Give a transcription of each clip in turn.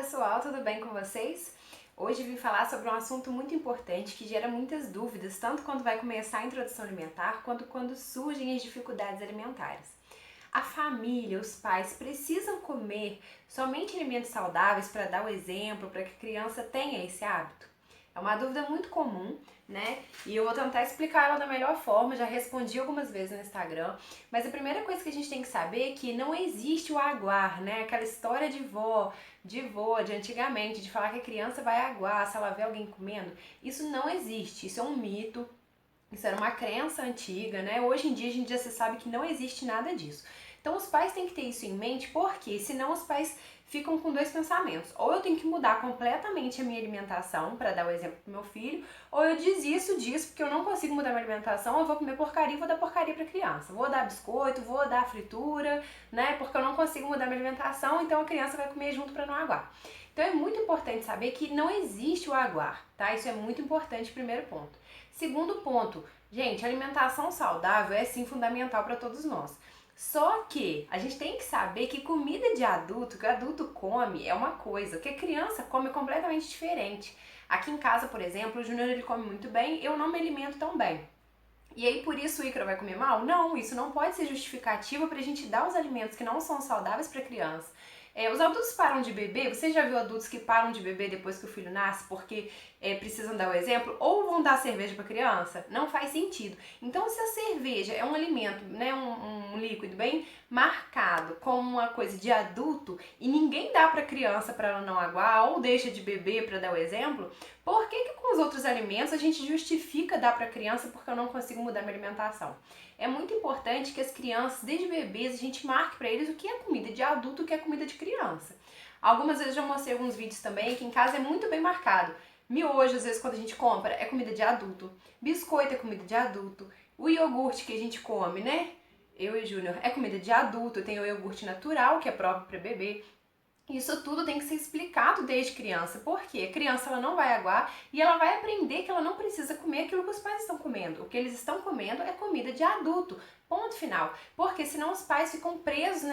pessoal, tudo bem com vocês? Hoje vim falar sobre um assunto muito importante que gera muitas dúvidas, tanto quando vai começar a introdução alimentar, quanto quando surgem as dificuldades alimentares. A família, os pais precisam comer somente alimentos saudáveis para dar o exemplo, para que a criança tenha esse hábito? É uma dúvida muito comum, né? E eu vou tentar explicar ela da melhor forma, já respondi algumas vezes no Instagram, mas a primeira coisa que a gente tem que saber é que não existe o aguar, né? Aquela história de vó, de antigamente, de falar que a criança vai aguar se ela vê alguém comendo. Isso não existe, isso é um mito. Isso era uma crença antiga, né? Hoje em dia a gente já se sabe que não existe nada disso. Então os pais têm que ter isso em mente, porque senão os pais ficam com dois pensamentos. Ou eu tenho que mudar completamente a minha alimentação, para dar o exemplo pro meu filho, ou eu desisto disso porque eu não consigo mudar minha alimentação, eu vou comer porcaria e vou dar porcaria pra criança. Vou dar biscoito, vou dar fritura, né? Porque eu não consigo mudar minha alimentação, então a criança vai comer junto para não aguar. Então é muito importante saber que não existe o aguar, tá? Isso é muito importante, primeiro ponto. Segundo ponto, gente, alimentação saudável é sim fundamental para todos nós. Só que a gente tem que saber que comida de adulto, que o adulto come, é uma coisa, o que a criança come é completamente diferente. Aqui em casa, por exemplo, o Júnior ele come muito bem, eu não me alimento tão bem. E aí por isso o Ícaro vai comer mal? Não, isso não pode ser justificativa para a gente dar os alimentos que não são saudáveis para a criança. Os adultos param de beber, você já viu adultos que param de beber depois que o filho nasce porque precisam dar o exemplo? Ou vão dar cerveja para criança? Não faz sentido. Então se a cerveja é um alimento, né, um líquido bem marcado como uma coisa de adulto e ninguém dá para criança para ela não aguar ou deixa de beber para dar o exemplo, por que com os outros alimentos a gente justifica dar para criança porque eu não consigo mudar minha alimentação? É muito importante que as crianças, desde bebês, a gente marque para eles o que é comida de adulto e o que é comida de criança. Algumas vezes eu já mostrei alguns vídeos também que em casa é muito bem marcado. Miojo, às vezes, quando a gente compra, é comida de adulto. Biscoito é comida de adulto. O iogurte que a gente come, né? Eu e Júnior, é comida de adulto. Tem o iogurte natural, que é próprio para bebê. Isso tudo tem que ser explicado desde criança, porque a criança ela não vai aguar e ela vai aprender que ela não precisa comer aquilo que os pais estão comendo. O que eles estão comendo é comida de adulto, ponto final. Porque senão os pais ficam presos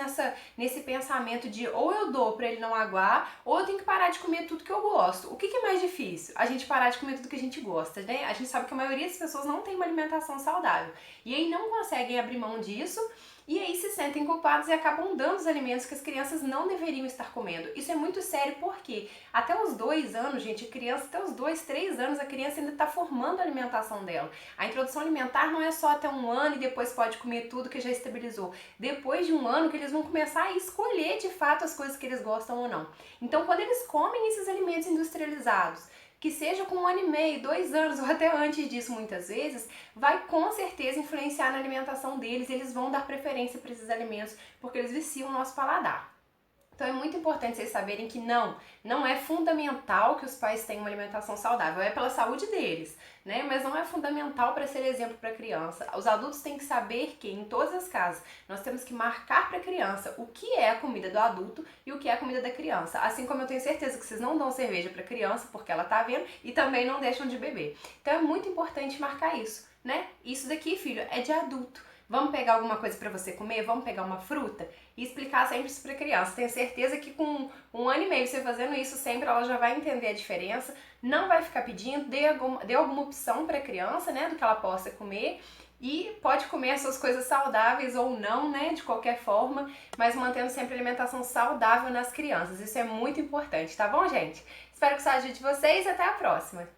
nesse pensamento de ou eu dou para ele não aguar, ou eu tenho que parar de comer tudo que eu gosto. O que é mais difícil? A gente parar de comer tudo que a gente gosta, né? A gente sabe que a maioria das pessoas não tem uma alimentação saudável e aí não conseguem abrir mão disso. E aí se sentem culpados e acabam dando os alimentos que as crianças não deveriam estar comendo. Isso é muito sério porque até os 2 anos, gente, a criança, até os 2, 3 anos, a criança ainda está formando a alimentação dela. A introdução alimentar não é só até 1 ano e depois pode comer tudo que já estabilizou. Depois de 1 ano que eles vão começar a escolher de fato as coisas que eles gostam ou não. Então quando eles comem esses alimentos industrializados, que seja com 1 ano e meio, 2 anos ou até antes disso muitas vezes, vai com certeza influenciar na alimentação deles e eles vão dar preferência para esses alimentos porque eles viciam o nosso paladar. Então é muito importante vocês saberem que não é fundamental que os pais tenham uma alimentação saudável, é pela saúde deles, né? Mas não é fundamental para ser exemplo para a criança. Os adultos têm que saber que em todas as casas nós temos que marcar para a criança o que é a comida do adulto e o que é a comida da criança. Assim como eu tenho certeza que vocês não dão cerveja para a criança porque ela tá vendo e também não deixam de beber. Então é muito importante marcar isso, né? Isso daqui, filho, é de adulto. Vamos pegar alguma coisa para você comer? Vamos pegar uma fruta? E explicar sempre isso para a criança. Tenho certeza que com 1 ano e meio você fazendo isso sempre, ela já vai entender a diferença, não vai ficar pedindo, dê alguma opção para a criança, né, do que ela possa comer. E pode comer as suas coisas saudáveis ou não, né, de qualquer forma, mas mantendo sempre alimentação saudável nas crianças. Isso é muito importante, tá bom, gente? Espero que isso ajude vocês e até a próxima!